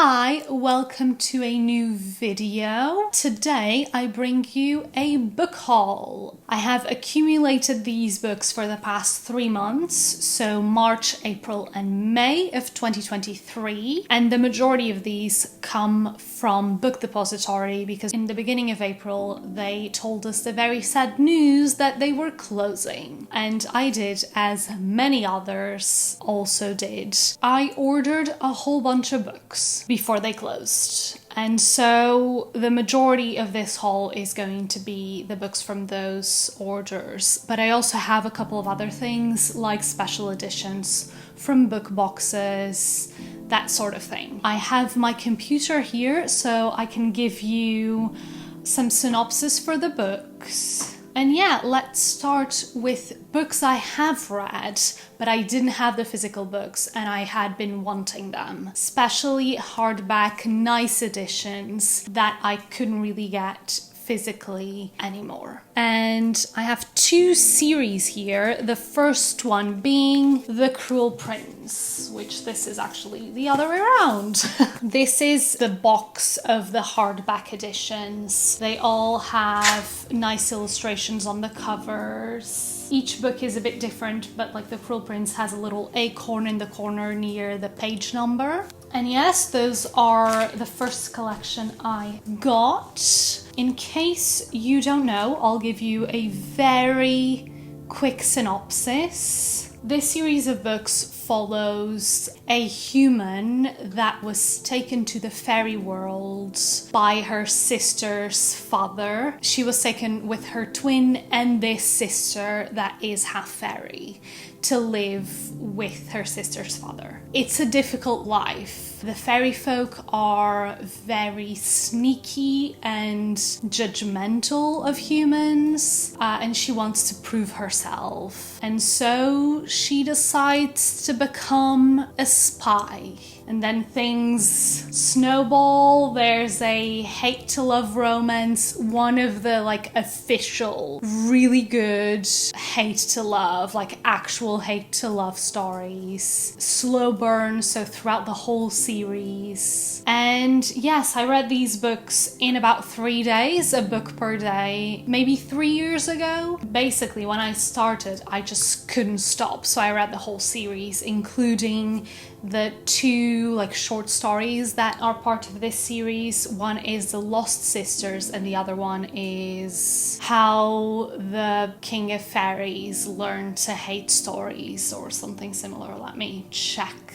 Hi, welcome to a new video. Today I bring you a book haul. I have accumulated these books for the past 3 months, so March, April and May of 2023, and the majority of these come from Book Depository because in the beginning of April they told us the very sad news that they were closing, and I did, as many others also did. I ordered a whole bunch of books before they closed. And so the majority of this haul is going to be the books from those orders. But I also have a couple of other things like special editions from book boxes, that sort of thing. I have my computer here so I can give you some synopsis for the books. And yeah, let's start with books I have read, but I didn't have the physical books and I had been wanting them. Especially hardback, nice editions that I couldn't really get physically anymore. And I have 2 series here. The first one being The Cruel Prince, which this is actually the other way around. This is the box of the hardback editions. They all have nice illustrations on the covers. Each book is a bit different, but like The Cruel Prince has a little acorn in the corner near the page number. And yes, those are the first collection I got. In case you don't know, I'll give you a very quick synopsis. This series of books follows a human that was taken to the fairy world by her sister's father. She was taken with her twin and this sister that is half fairy to live with her sister's father. It's a difficult life. The fairy folk are very sneaky and judgmental of humans, and she wants to prove herself. And so she decides to become a spy. And then things snowball. There's a hate to love romance, one of the official, really good hate to love, actual hate to love stories. Slow burn, so throughout the whole series. And yes, I read these books in about 3 days, a book per day, maybe 3 years ago. Basically, when I started, I just couldn't stop, so I read the whole series, including the 2 short stories that are part of this series. One is The Lost Sisters and the other one is How the King of Fairies Learned to Hate Stories or something similar. Let me check.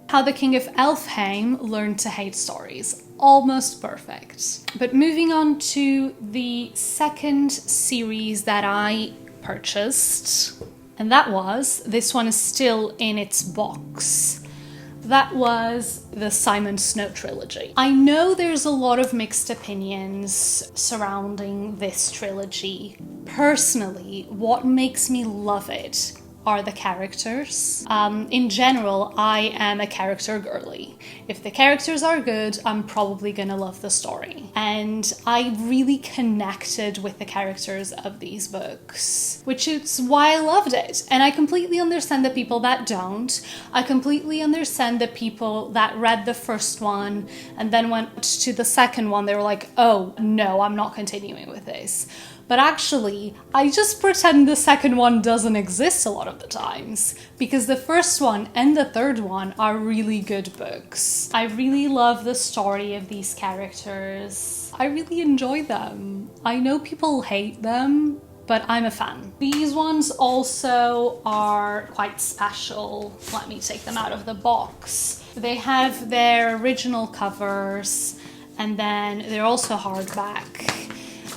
How the King of Elfheim Learned to Hate Stories. Almost perfect. But moving on to the second series that I purchased, and this one is still in its box. That was the Simon Snow trilogy. I know there's a lot of mixed opinions surrounding this trilogy. Personally, what makes me love it are the characters. In general, I am a character girly. If the characters are good, I'm probably gonna love the story. And I really connected with the characters of these books, which is why I loved it. And I completely understand the people that don't. I completely understand the people that read the first one and then went to the second one. They were like, oh no, I'm not continuing with this. But actually, I just pretend the second one doesn't exist a lot of the times, because the first one and the third one are really good books. I really love the story of these characters. I really enjoy them. I know people hate them, but I'm a fan. These ones also are quite special. Let me take them out of the box. They have their original covers, and then they're also hardback.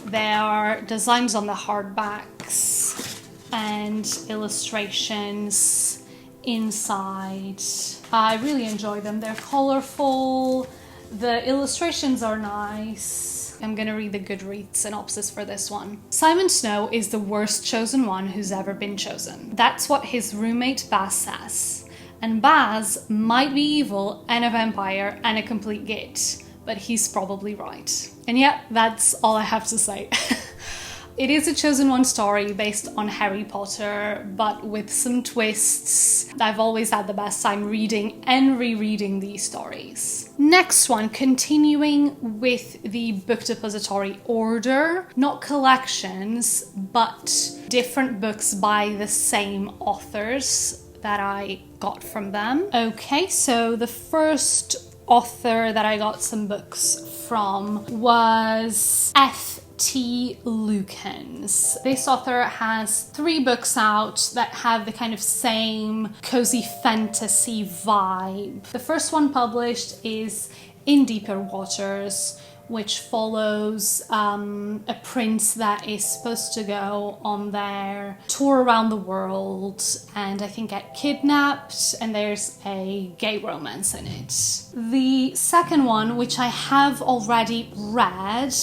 There are designs on the hardbacks and illustrations inside. I really enjoy them. They're colorful. The illustrations are nice. I'm gonna read the Goodreads synopsis for this one. Simon Snow is the worst chosen one who's ever been chosen. That's what his roommate Baz says. And Baz might be evil and a vampire and a complete git, but he's probably right. And yeah, that's all I have to say. It is a chosen one story based on Harry Potter, but with some twists. I've always had the best time reading and rereading these stories. Next one, continuing with the Book Depository order, not collections, but different books by the same authors that I got from them. Okay, so the first author that I got some books from was T Lukens. This author has 3 books out that have the kind of same cozy fantasy vibe. The first one published is In Deeper Waters, which follows a prince that is supposed to go on their tour around the world and I think get kidnapped, and there's a gay romance in it. The second one, which I have already read,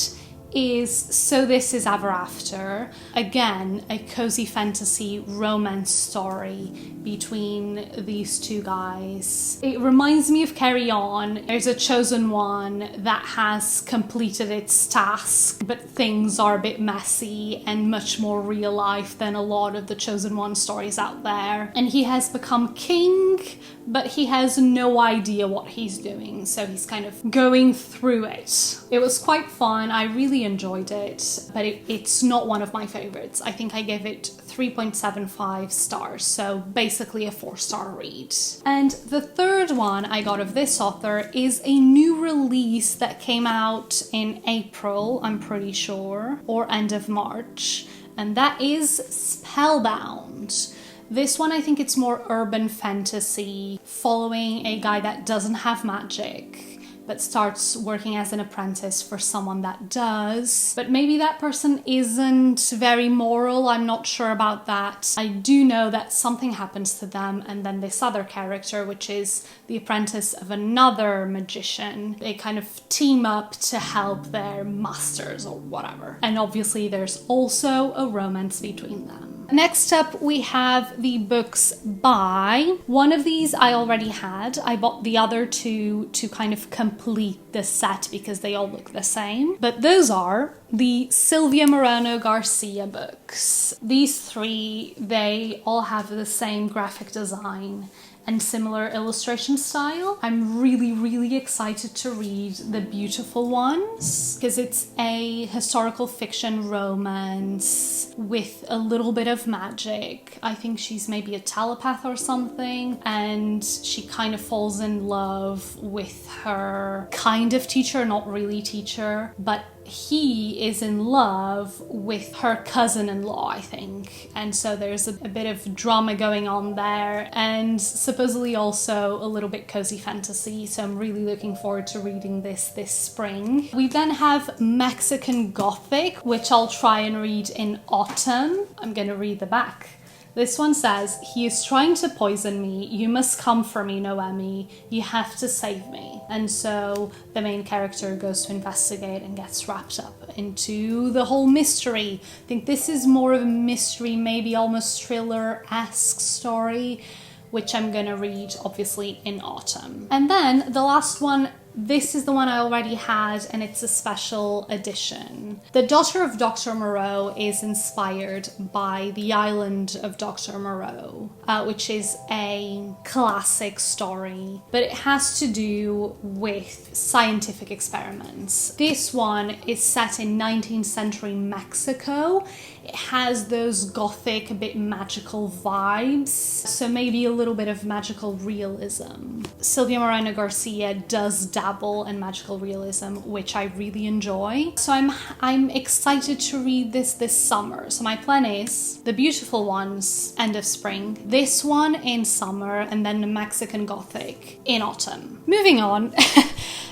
is So This Is Ever After. Again, a cozy fantasy romance story between these 2 guys. It reminds me of Carry On. There's a chosen one that has completed its task, but things are a bit messy and much more real life than a lot of the chosen one stories out there. And he has become king, but he has no idea what he's doing, so he's kind of going through it. It was quite fun. I really enjoyed it, but it's not one of my favorites. I think I gave it 3.75 stars, so basically a 4-star read. And the third one I got of this author is a new release that came out in April, I'm pretty sure, or end of March, and that is Spellbound. This one, I think it's more urban fantasy, following a guy that doesn't have magic, but starts working as an apprentice for someone that does. But maybe that person isn't very moral, I'm not sure about that. I do know that something happens to them, and then this other character, which is the apprentice of another magician, they kind of team up to help their masters or whatever. And obviously there's also a romance between them. Next up, we have the books by. One of these I already had. I bought the other 2 to kind of complete the set because they all look the same. But those are the Silvia Moreno Garcia books. These 3, they all have the same graphic design and similar illustration style. I'm really excited to read the beautiful ones because it's a historical fiction romance with a little bit of magic. I think she's maybe a telepath or something, and she kind of falls in love with her kind of teacher, not really teacher, but he is in love with her cousin-in-law, I think. And so there's a bit of drama going on there, and supposedly also a little bit cozy fantasy. So I'm really looking forward to reading this spring. We then have Mexican Gothic, which I'll try and read in autumn. I'm gonna read the back. This one says, "He is trying to poison me. You must come for me, Noemi. You have to save me." And so the main character goes to investigate and gets wrapped up into the whole mystery. I think this is more of a mystery, maybe almost thriller-esque story, which I'm gonna read obviously in autumn. And then the last one, this is the one I already had, and it's a special edition. The Daughter of Dr. Moreau is inspired by The Island of Dr. Moreau, which is a classic story, but it has to do with scientific experiments. This one is set in 19th century Mexico. It has those gothic, a bit magical vibes, so maybe a little bit of magical realism. Silvia Moreno Garcia does dabble in magical realism, which I really enjoy. So I'm excited to read this summer. So my plan is The Beautiful Ones, end of spring, this one in summer, and then the Mexican Gothic in autumn. Moving on.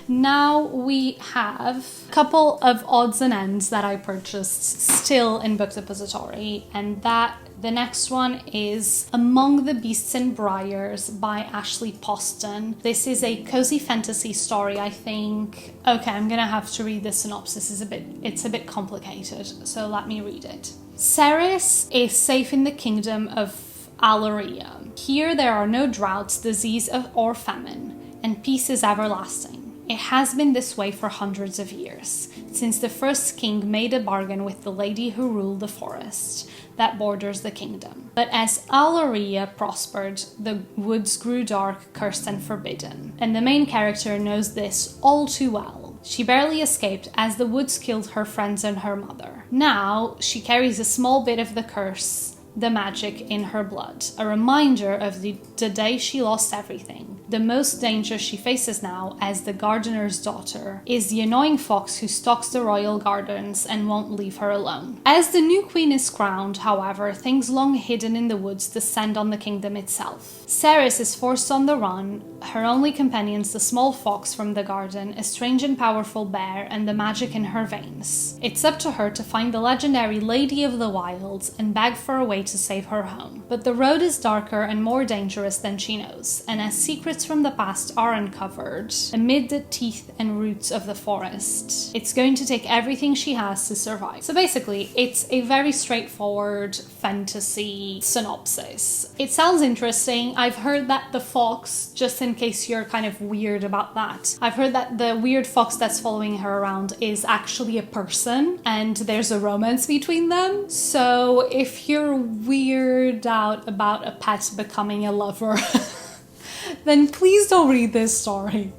Now we have a couple of odds and ends that I purchased still in Book Depository, and the next one is Among the Beasts and Briars by Ashley Poston. This is a cozy fantasy story, I think. Okay, I'm gonna have to read the synopsis. It's a bit complicated, so let me read it. Ceres is safe in the kingdom of Alleria. Here there are no droughts, disease, or famine, and peace is everlasting. It has been this way for hundreds of years, since the first king made a bargain with the lady who ruled the forest that borders the kingdom. But as Alaria prospered, the woods grew dark, cursed, and forbidden. And the main character knows this all too well. She barely escaped as the woods killed her friends and her mother. Now, she carries a small bit of the curse, the magic, in her blood, a reminder of the day she lost everything. The most danger she faces now, as the gardener's daughter, is the annoying fox who stalks the royal gardens and won't leave her alone. As the new queen is crowned, however, things long hidden in the woods descend on the kingdom itself. Ceres is forced on the run, her only companions the small fox from the garden, a strange and powerful bear, and the magic in her veins. It's up to her to find the legendary Lady of the Wilds and beg for a way to save her home. But the road is darker and more dangerous than she knows, and as secrets from the past are uncovered amid the teeth and roots of the forest, it's going to take everything she has to survive. So basically, it's a very straightforward fantasy synopsis. It sounds interesting. I've heard that the fox, just in case you're kind of weird about that, I've heard that the weird fox that's following her around is actually a person and there's a romance between them. So if you're weirded out about a pet becoming a lover, then please don't read this story.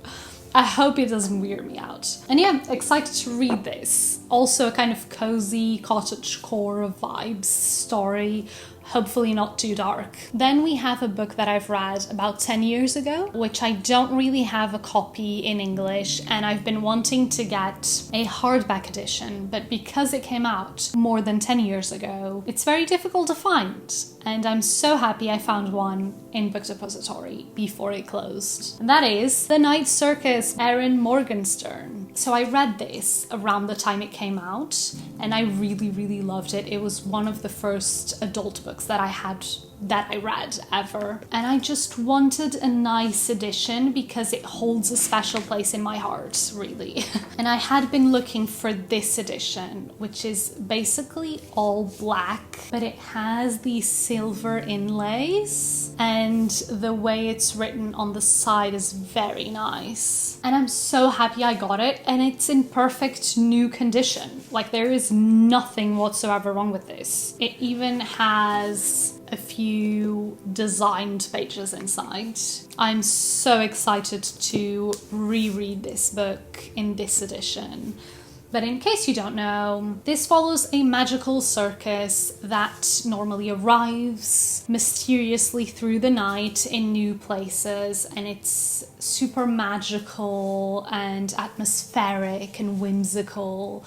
I hope it doesn't weird me out. And yeah, excited to read this. Also a kind of cozy cottagecore vibes story. Hopefully not too dark. Then we have a book that I've read about 10 years ago, which I don't really have a copy in English, and I've been wanting to get a hardback edition, but because it came out more than 10 years ago, it's very difficult to find. And I'm so happy I found one in Book Depository before it closed. And that is The Night Circus, Erin Morgenstern. So I read this around the time it came out, and I really, really loved it. It was one of the first adult books that I read ever. And I just wanted a nice edition because it holds a special place in my heart, really. And I had been looking for this edition, which is basically all black, but it has these silver inlays, and the way it's written on the side is very nice. And I'm so happy I got it, and it's in perfect new condition. Like, there is nothing whatsoever wrong with this. It even has a few designed pages inside. I'm so excited to reread this book in this edition. But in case you don't know, this follows a magical circus that normally arrives mysteriously through the night in new places, and it's super magical and atmospheric and whimsical.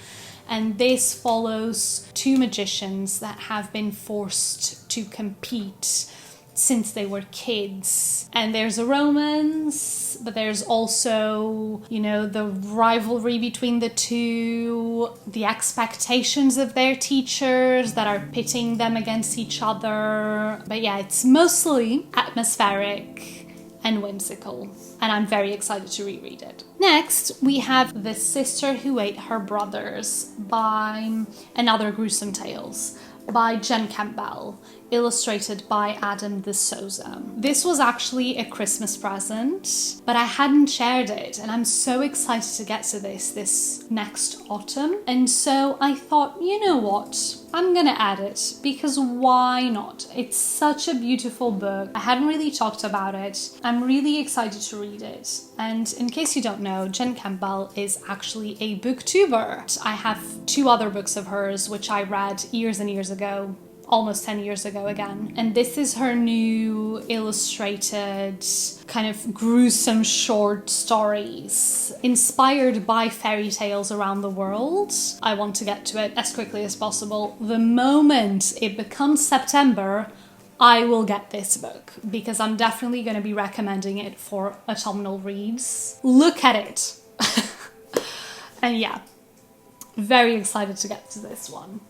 And this follows two magicians that have been forced to compete since they were kids. And there's a romance, but there's also, you know, the rivalry between the two, the expectations of their teachers that are pitting them against each other. But yeah, it's mostly atmospheric and whimsical, and I'm very excited to reread it. Next, we have The Sister Who Ate Her Brothers by Another Gruesome Tales by Jen Campbell, illustrated by Adam de Souza. This was actually a Christmas present, but I hadn't shared it, and I'm so excited to get to this next autumn. And so I thought, you know what? I'm gonna add it, because why not? It's such a beautiful book. I hadn't really talked about it. I'm really excited to read it. And in case you don't know, Jen Campbell is actually a booktuber. I have 2 other books of hers, which I read years and years ago. Almost 10 years ago again. And this is her new illustrated kind of gruesome short stories inspired by fairy tales around the world. I want to get to it as quickly as possible. The moment it becomes September, I will get this book because I'm definitely going to be recommending it for autumnal reads. Look at it. And yeah, very excited to get to this one.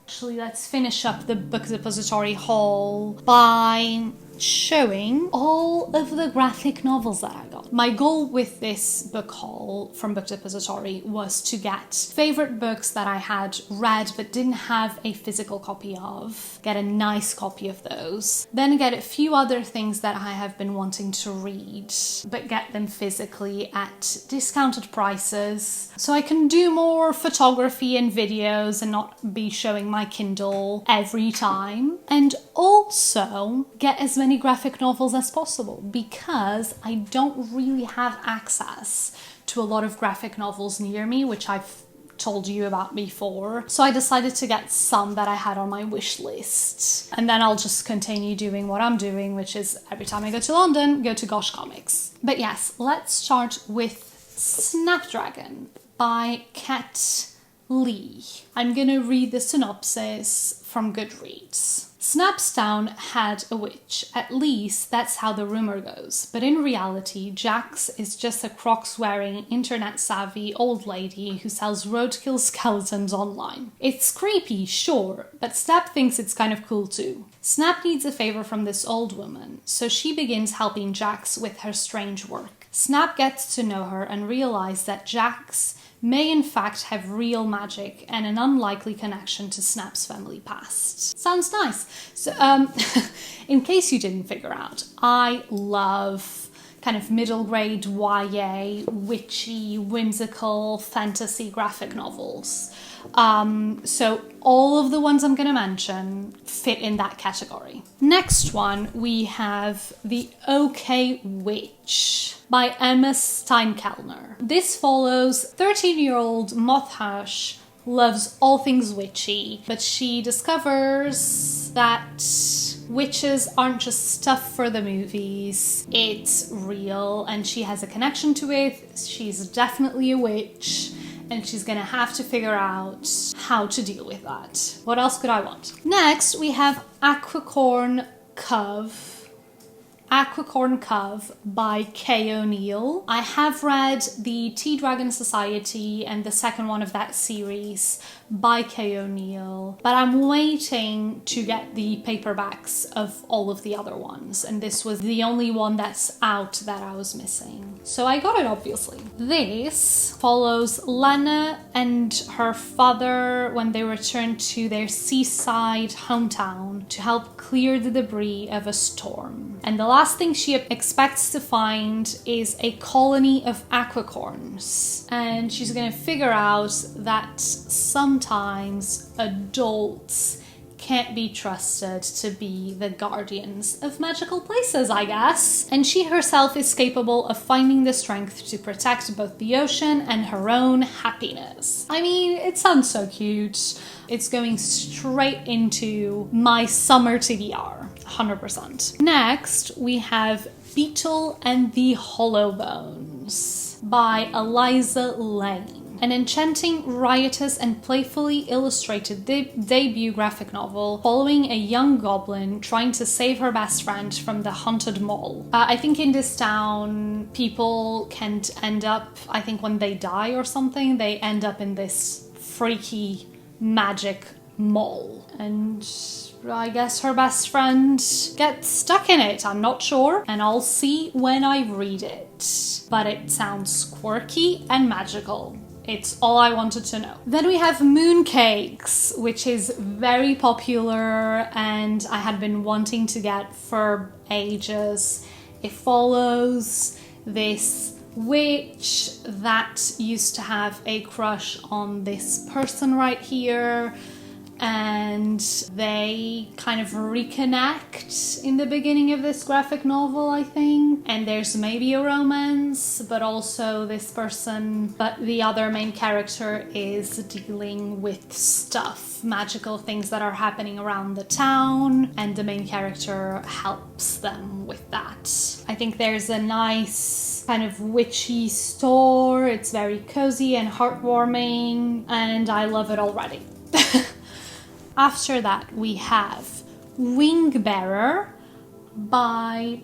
Actually, let's finish up the Book Depository haul by showing all of the graphic novels that I got. My goal with this book haul from Book Depository was to get favorite books that I had read but didn't have a physical copy of, get a nice copy of those, then get a few other things that I have been wanting to read, but get them physically at discounted prices, so I can do more photography and videos and not be showing my Kindle every time, and also get as many graphic novels as possible, because I don't really have access to a lot of graphic novels near me, which I've told you about before. So I decided to get some that I had on my wish list. And then I'll just continue doing what I'm doing, which is every time I go to London, go to Gosh Comics. But yes, let's start with Snapdragon by Kat Lee. I'm gonna read the synopsis from Goodreads. Snapstown had a witch, at least that's how the rumor goes, but in reality Jax is just a Crocs-wearing, internet-savvy old lady who sells roadkill skeletons online. It's creepy, sure, but Snap thinks it's kind of cool too. Snap needs a favor from this old woman, so she begins helping Jax with her strange work. Snap gets to know her and realize that Jax may in fact have real magic and an unlikely connection to Snap's family past. Sounds nice. So, in case you didn't figure out, I love kind of middle grade YA, witchy, whimsical fantasy graphic novels. So all of the ones I'm going to mention fit in that category. Next one, we have The OK Witch by Emma Steinkellner. This follows 13-year-old Mothhush loves all things witchy, but she discovers that witches aren't just stuff for the movies, it's real, and she has a connection to it. She's definitely a witch, and she's gonna have to figure out how to deal with that. What else could I want? Next, we have Aquacorn Curve by Kay O'Neill. I have read the Tea Dragon Society and the second one of that series by Kay O'Neill, but I'm waiting to get the paperbacks of all of the other ones, and this was the only one that's out that I was missing. So I got it, obviously. This follows Lena and her father when they return to their seaside hometown to help clear the debris of a storm. And the last thing she expects to find is a colony of aquacorns. And she's gonna figure out that sometimes adults can't be trusted to be the guardians of magical places, I guess. And she herself is capable of finding the strength to protect both the ocean and her own happiness. I mean, it sounds so cute. It's going straight into my summer TBR, 100%. Next, we have Beetle and the Hollow Bones by Eliza Lane. An enchanting, riotous, and playfully illustrated debut graphic novel following a young goblin trying to save her best friend from the haunted mall. I think in this town, people can end up, I think when they die or something, they end up in this freaky magic mall. And I guess her best friend gets stuck in it, I'm not sure, and I'll see when I read it. But it sounds quirky and magical. It's all I wanted to know. Then we have Mooncakes, which is very popular and I had been wanting to get for ages. It follows this witch that used to have a crush on this person right here, and they kind of reconnect in the beginning of this graphic novel, I think. And there's maybe a romance, but also this person, but the other main character is dealing with stuff, magical things that are happening around the town, and the main character helps them with that. I think there's a nice kind of witchy store. It's very cozy and heartwarming, and I love it already. After that, we have Wingbearer by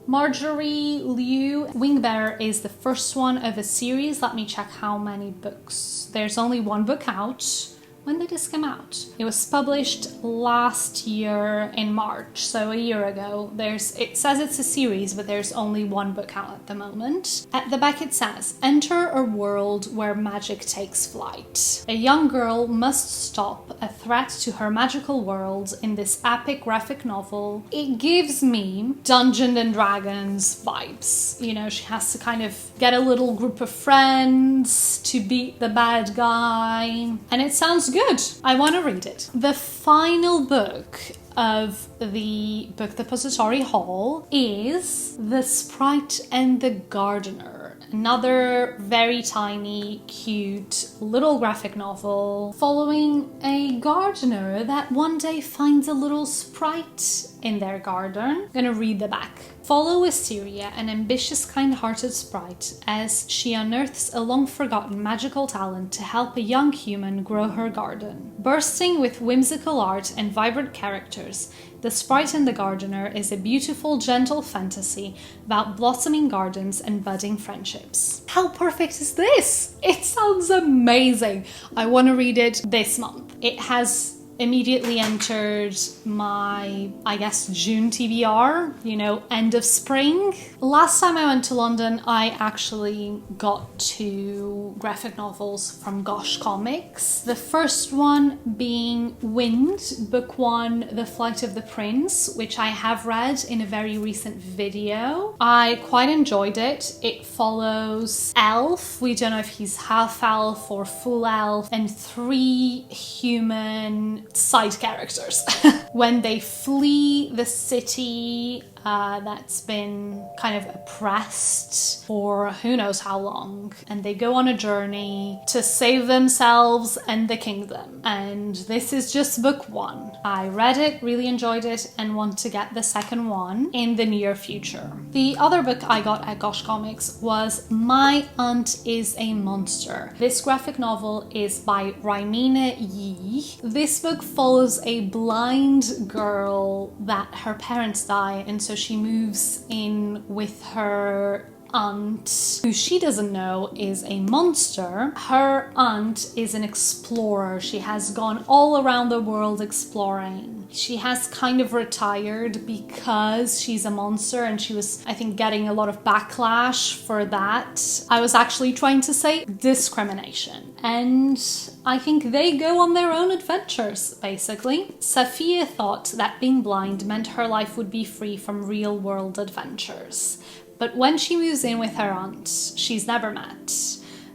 Marjorie Liu. Wingbearer is the first one of a series. Let me check how many books. There's only one book out. When did this come out? It was published last year in March, so a year ago. It says it's a series, but there's only one book out at the moment. At the back it says, enter a world where magic takes flight. A young girl must stop a threat to her magical world in this epic graphic novel. It gives me Dungeons and Dragons vibes. You know, she has to kind of get a little group of friends to beat the bad guy, and it sounds good. I want to read it. The final book of the Book Depository haul is The Sprite and the Gardener. Another very tiny, cute little graphic novel following a gardener that one day finds a little sprite in their garden. I'm gonna read the back. Follow Wisteria, an ambitious, kind-hearted sprite, as she unearths a long-forgotten magical talent to help a young human grow her garden. Bursting with whimsical art and vibrant characters, The Sprite and the Gardener is a beautiful, gentle fantasy about blossoming gardens and budding friendships. How perfect is this? It sounds amazing. I want to read it this month. It has immediately entered my, I guess, June TBR, you know, end of spring. Last time I went to London, I actually got 2 graphic novels from Gosh Comics. The first one being Wind, book 1, The Flight of the Prince, which I have read in a very recent video. I quite enjoyed it. It follows Elf, we don't know if he's half elf or full elf, and 3 human side characters. When they flee the city that's been kind of oppressed for who knows how long, and they go on a journey to save themselves and the kingdom. And this is just book 1. I read it, really enjoyed it, and want to get the second one in the near future. The other book I got at Gosh Comics was My Aunt is a Monster. This graphic novel is by Raimina Yi. This book follows a blind girl that her parents die, and so she moves in with her aunt, who she doesn't know is a monster. Her aunt is an explorer. She has gone all around the world exploring. She has kind of retired because she's a monster, and she was, I think, getting a lot of backlash for that. I was actually trying to say discrimination. And I think they go on their own adventures, basically. Safia thought that being blind meant her life would be free from real-world adventures. But when she moves in with her aunt, she's never met,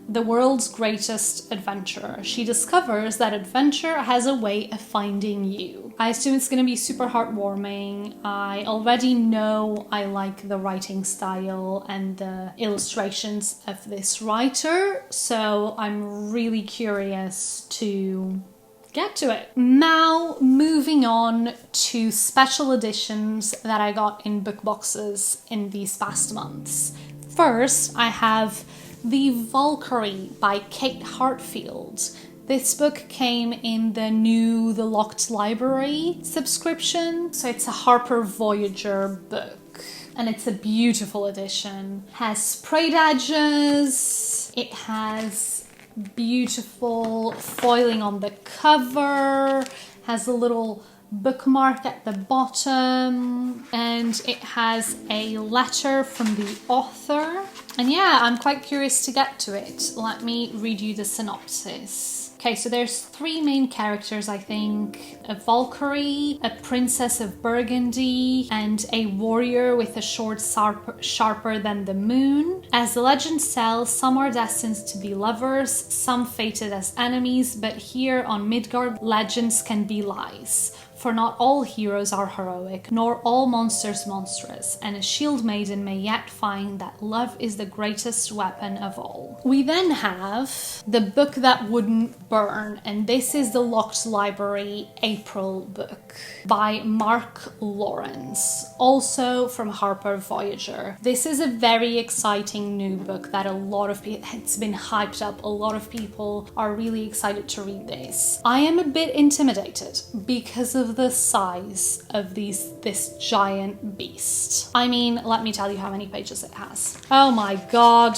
the world's greatest adventurer, she discovers that adventure has a way of finding you. I assume it's going to be super heartwarming. I already know I like the writing style and the illustrations of this writer, so I'm really curious to get to it. Now, moving on to special editions that I got in book boxes in these past months. First, I have The Valkyrie by Kate Hartfield. This book came in the new The Locked Library subscription, so it's a Harper Voyager book. And it's a beautiful edition. It has sprayed edges, it has beautiful foiling on the cover, has a little bookmark at the bottom, and it has a letter from the author. And yeah, I'm quite curious to get to it. Let me read you the synopsis. Okay, so there's 3 main characters, I think. A Valkyrie, a princess of Burgundy, and a warrior with a sword sharper than the moon. As the legends tell, some are destined to be lovers, some fated as enemies, but here on Midgard, legends can be lies. For not all heroes are heroic, nor all monsters monstrous, and a shield maiden may yet find that love is the greatest weapon of all. We then have The Book That Wouldn't Burn, and this is the Locked Library April book by Mark Lawrence, also from Harper Voyager. This is a very exciting new book that a lot of people, it's been hyped up, a lot of people are really excited to read this. I am a bit intimidated because of the size of this giant beast. I mean, let me tell you how many pages it has. Oh my god,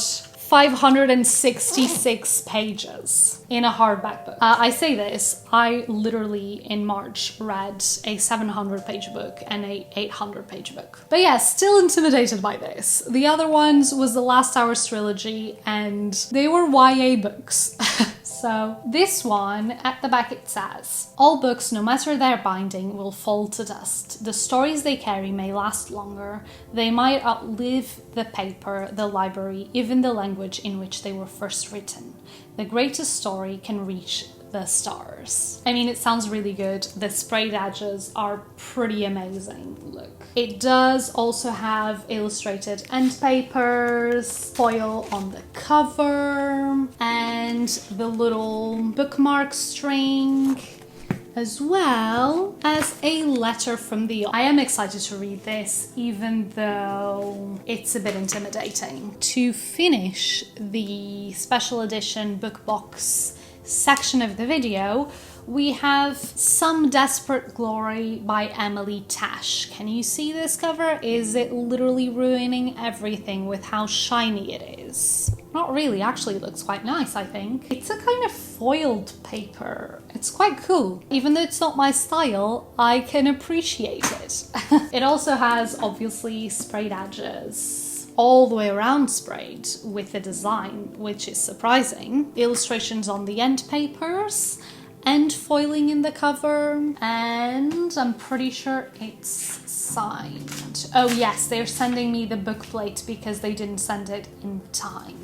566 pages in a hardback book. I say this, I literally in March read a 700-page book and a 800-page book. But yeah, still intimidated by this. The other ones was the Last Hours trilogy and they were YA books. So this one, at the back it says, all books, no matter their binding, will fall to dust. The stories they carry may last longer. They might outlive the paper, the library, even the language in which they were first written. The greatest story can reach the stars. I mean, it sounds really good. The sprayed edges are pretty amazing. Look. It does also have illustrated end papers, foil on the cover, and the little bookmark string, as well as a letter from the... I am excited to read this, even though it's a bit intimidating. To finish the special edition book box section of the video, we have Some Desperate Glory by Emily Tash. Can you see this cover? Is it literally ruining everything with how shiny it is? Not really, actually it looks quite nice, I think. It's a kind of foiled paper. It's quite cool. Even though it's not my style, I can appreciate it. It also has, obviously, sprayed edges. All the way around sprayed with the design, which is surprising. Illustrations on the end papers and foiling in the cover, and I'm pretty sure it's signed. Oh yes, they're sending me the book plate because they didn't send it in time.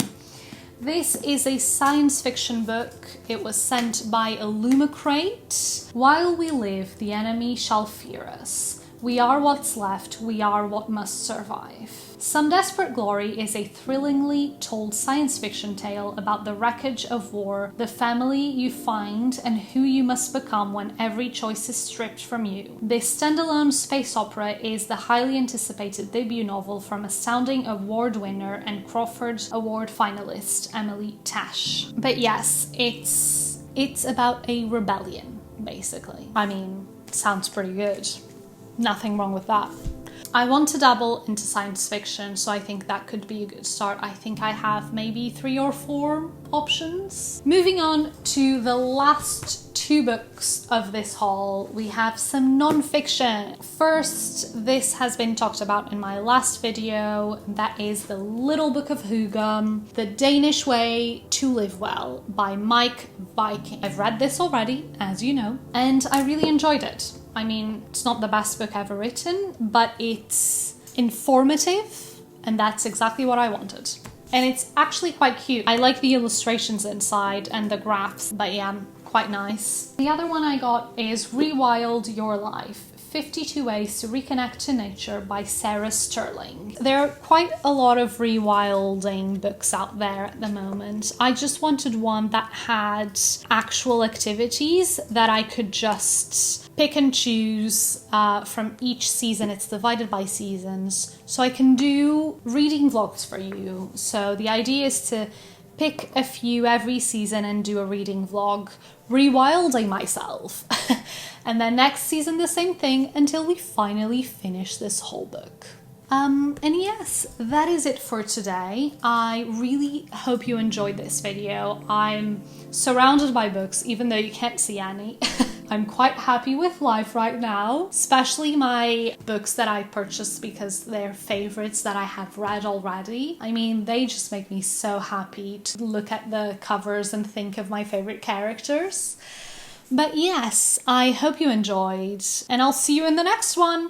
This is a science fiction book. It was sent by Illumicrate. While we live, the enemy shall fear us. We are what's left, we are what must survive. Some Desperate Glory is a thrillingly told science fiction tale about the wreckage of war, the family you find, and who you must become when every choice is stripped from you. This standalone space opera is the highly anticipated debut novel from astounding award winner and Crawford Award finalist Emily Tash. But yes, it's about a rebellion, basically. I mean, sounds pretty good. Nothing wrong with that. I want to dabble into science fiction, so I think that could be a good start. I think I have maybe 3 or 4 options. Moving on to the last 2 books of this haul, we have some non-fiction. First, this has been talked about in my last video. That is The Little Book of Hugam, The Danish Way to Live Well by Mike Viking. I've read this already, as you know, and I really enjoyed it. I mean, it's not the best book ever written, but it's informative, and that's exactly what I wanted. And it's actually quite cute. I like the illustrations inside and the graphs, but yeah, quite nice. The other one I got is Rewild Your Life, 52 Ways to Reconnect to Nature by Sarah Sterling. There are quite a lot of rewilding books out there at the moment. I just wanted one that had actual activities that I could just pick and choose from each season. It's divided by seasons, so I can do reading vlogs for you. So the idea is to pick a few every season and do a reading vlog, rewilding myself. And then next season the same thing until we finally finish this whole book. And yes, that is it for today. I really hope you enjoyed this video. I'm surrounded by books, even though you can't see any. I'm quite happy with life right now, especially my books that I purchased because they're favorites that I have read already. I mean, they just make me so happy to look at the covers and think of my favorite characters. But yes, I hope you enjoyed, and I'll see you in the next one.